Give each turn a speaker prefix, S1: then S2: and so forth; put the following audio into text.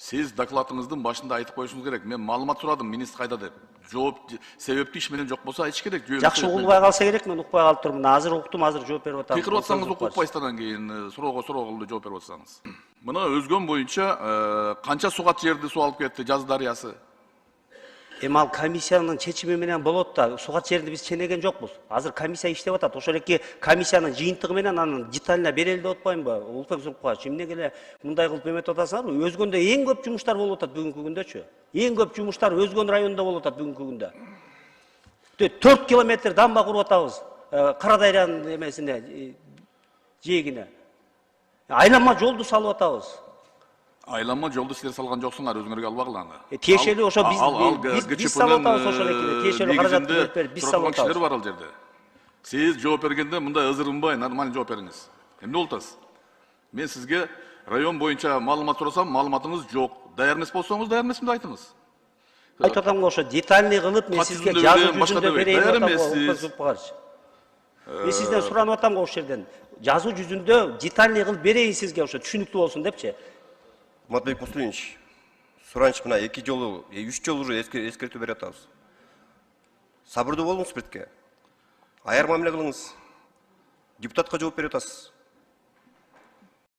S1: Сиз докладыңыздын башында айтып коюшуңуз керек. Мен маалымат сурадым, министр кайда деп. Жооп себепти иш менен жок болсо айтыш керек.
S2: Жакшы угулбай калса керек, мен укпай калып турмун. Азыр уктум, азыр жооп берип атам.
S1: Кыйкырып атсаңыз укпайсыз, андан кийин суроого кылып жооп берип атсаңыз. Мына өзгөн боюнча канча сугат жерди суу алып кетти Жазы дарыясы?
S2: Эми ал комиссиянын чечими менен болот да, сугат жерди биз ченеген жокпуз. Азыр комиссия иштеп атат. Ошол эки комиссиянын жыйынтыгы менен анын деталына берели деп атпаймынбы? Улукбек Зулпугач, эмнеге эле мындай кылып эметип атасыңарбы? Өзгөндө эң көп жумуштар болуп атат бүгүнкү күндөчү. Эң көп жумуштар Өзгөн районунда болуп атат бүгүнкү күндө. 4 километр дамба куруп атабыз. Карадайранын эмесине, жээгине. Айланма жолду салып атабыз.
S1: Айланма жолду силер салган жоксуңар, өзүңөргө албагыла аны.
S2: Тиешелүү ошо биз салып атабыз ошол экени. Тиешелүү каражат берип биз салып атабыз.
S1: Кишилер бар ал жерде. Сиз жооп бергенде мындай ызырынбай, нормально жооп бериңиз. Эмне болуп атасыз? Мен сизге район боюнча маалымат сурасам, маалыматыңыз жок. Даяр эмес болсоңуз, даяр эмесмин деп айтыңыз.
S2: Айтып атам го, ошо детальный кылып мен сизге жазуу жүзүндө берейин деп атам го. Мен сизден суранып атам го ошол жерден. Жазуу жүзүндө детальный кылып берейин сизге, ошо түшүнүктүү болсун депчи.
S3: Матвей Муслимович, сураныч мына 2 жолу, 3 жолу уже эскертүү берип атабыз. Сабырдуу болуңуз бетке. Аяр мамиле кылыңыз. Депутатка жооп берип атасыз.